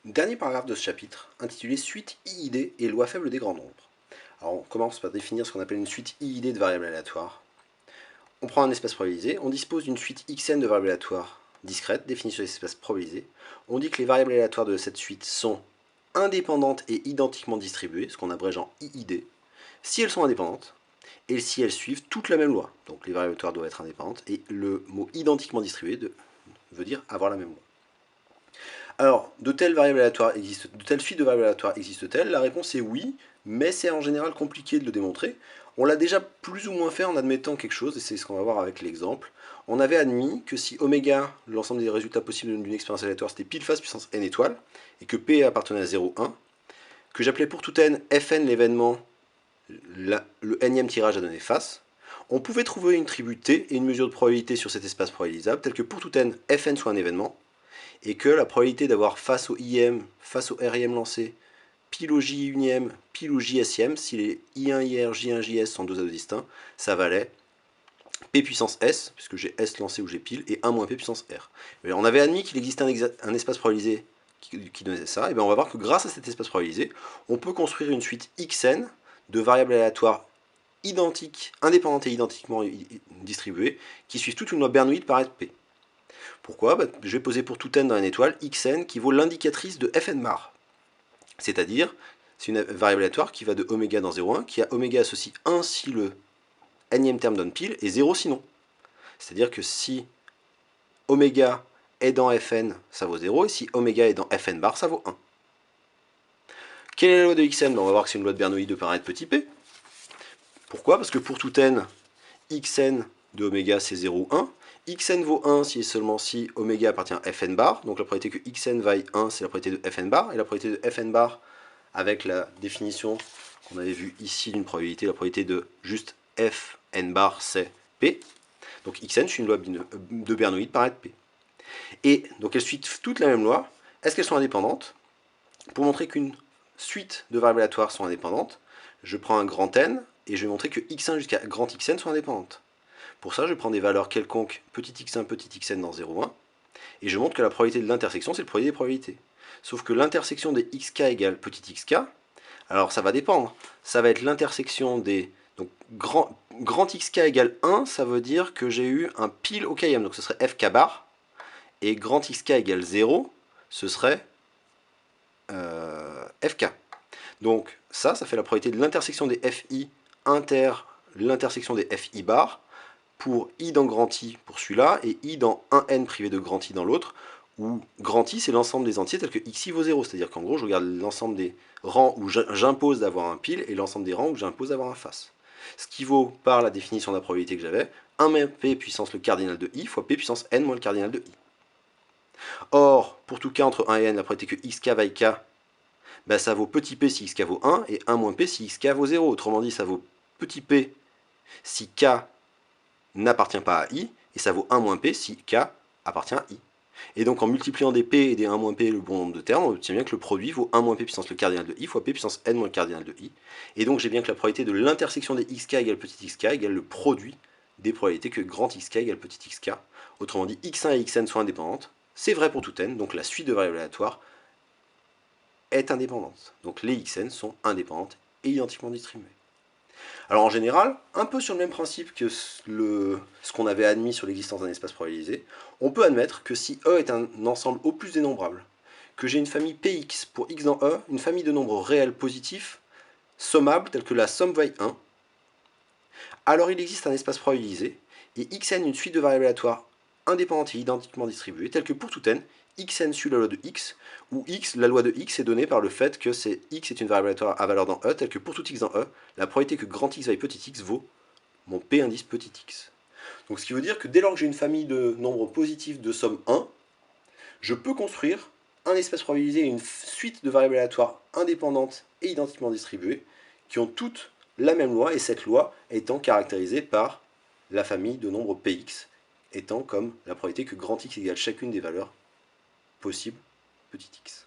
Dernier paragraphe de ce chapitre, intitulé Suite IID et loi faible des grands nombres. Alors on commence par définir ce qu'on appelle une suite IID de variables aléatoires. On prend un espace probabilisé, on dispose d'une suite xn de variables aléatoires discrètes, définies sur l'espace probabilisé. On dit que les variables aléatoires de cette suite sont indépendantes et identiquement distribuées, ce qu'on abrège en IID, si elles sont indépendantes, et si elles suivent toute la même loi. Donc les variables aléatoires doivent être indépendantes, et le mot identiquement distribué veut dire avoir la même loi. Alors, de telles suites de variables aléatoires existent-elles? La réponse est oui, mais c'est en général compliqué de le démontrer. On l'a déjà plus ou moins fait en admettant quelque chose, et c'est ce qu'on va voir avec l'exemple. On avait admis que si oméga, l'ensemble des résultats possibles d'une expérience aléatoire, c'était pile face puissance n étoiles, et que p appartenait à 0, 1, que j'appelais pour tout n fn l'événement, le nème tirage à donner face, on pouvait trouver une tribu t et une mesure de probabilité sur cet espace probabilisable, telle que pour tout n, fn soit un événement, et que la probabilité d'avoir face au IM, face au RIM lancé, pile au J unième, pile au JSième, si les I1, IR, J1, JS sont deux ados distincts, ça valait P puissance S, puisque j'ai S lancé ou j'ai pile, et 1 moins P puissance R. Et on avait admis qu'il existait un espace probabilisé qui donnait ça, et bien on va voir que grâce à cet espace probabilisé, on peut construire une suite Xn de variables aléatoires identiques, indépendantes et identiquement distribuées, qui suivent toute une loi bernoulli par P. Pourquoi? Je vais poser pour tout n dans une étoile xn qui vaut l'indicatrice de fn bar. C'est-à-dire, c'est une variable aléatoire qui va de oméga dans 0,1, qui a oméga associe 1 si le nème terme donne pile, et 0 sinon. C'est-à-dire que si oméga est dans fn, ça vaut 0, et si oméga est dans fn bar, ça vaut 1. Quelle est la loi de xn? On va voir que c'est une loi de Bernoulli de paramètre petit p. Pourquoi? Parce que pour tout n, xn de oméga c'est 0 ou 1. Xn vaut 1 si et seulement si oméga appartient à fn bar. Donc la probabilité que xn vaille 1, c'est la probabilité de fn bar. Et la probabilité de fn bar, avec la définition qu'on avait vue ici d'une probabilité, la probabilité de juste fn bar, c'est p. Donc xn, je suis une loi de Bernoulli de paramètre p. Et donc elles suivent toutes la même loi. Est-ce qu'elles sont indépendantes? Pour montrer qu'une suite de variables aléatoires sont indépendantes, je prends un grand N et je vais montrer que x1 jusqu'à grand xn sont indépendantes. Pour ça, je prends des valeurs quelconques petit x1, petit xn dans 0, 1, et je montre que la probabilité de l'intersection, c'est le produit des probabilités. Sauf que l'intersection des xk égale petit xk, alors ça va dépendre. Ça va être l'intersection des... Donc grand xk égale 1, ça veut dire que j'ai eu un pile au km, donc ce serait fk bar, et grand xk égale 0, ce serait fk. Donc ça fait la probabilité de l'intersection des fi inter l'intersection des fi bar, pour i dans grand I pour celui-là, et i dans 1n privé de grand I dans l'autre, où grand I c'est l'ensemble des entiers tel que xi vaut 0, c'est-à-dire qu'en gros je regarde l'ensemble des rangs où j'impose d'avoir un pile, et l'ensemble des rangs où j'impose d'avoir un face. Ce qui vaut, par la définition de la probabilité que j'avais, 1 p puissance le cardinal de i fois p puissance n moins le cardinal de i. Or, pour tout k entre 1 et n, la probabilité que xk vaille k, ben ça vaut petit p si xk vaut 1, et 1 moins p si xk vaut 0. Autrement dit, ça vaut petit p si k n'appartient pas à i, et ça vaut 1 moins p si k appartient à i. Et donc en multipliant des p et des 1 moins p le bon nombre de termes, on obtient bien que le produit vaut 1 moins p puissance le cardinal de i fois p puissance n moins le cardinal de i. Et donc j'ai bien que la probabilité de l'intersection des xk égale petit xk égale le produit des probabilités que grand xk égale petit xk. Autrement dit, x1 et xn sont indépendantes. C'est vrai pour tout n, donc la suite de variables aléatoires est indépendante. Donc les xn sont indépendantes et identiquement distribuées. Alors en général, un peu sur le même principe que ce qu'on avait admis sur l'existence d'un espace probabilisé, on peut admettre que si E est un ensemble au plus dénombrable, que j'ai une famille Px pour x dans E, une famille de nombres réels positifs, sommables, tels que la somme vaille 1, alors il existe un espace probabilisé, et xn une suite de variables aléatoires indépendantes et identiquement distribuées, telles que pour tout n, xn suit la loi de x, où x, la loi de x est donnée par le fait que x est une variable aléatoire à valeur dans E, telle que pour tout x dans E, la probabilité que grand x vaille petit x vaut mon p indice petit x. Donc ce qui veut dire que dès lors que j'ai une famille de nombres positifs de somme 1, je peux construire un espace probabilisé et une suite de variables aléatoires indépendantes et identiquement distribuées, qui ont toutes la même loi, et cette loi étant caractérisée par la famille de nombres px, étant comme la probabilité que grand x égale chacune des valeurs possibles petit x.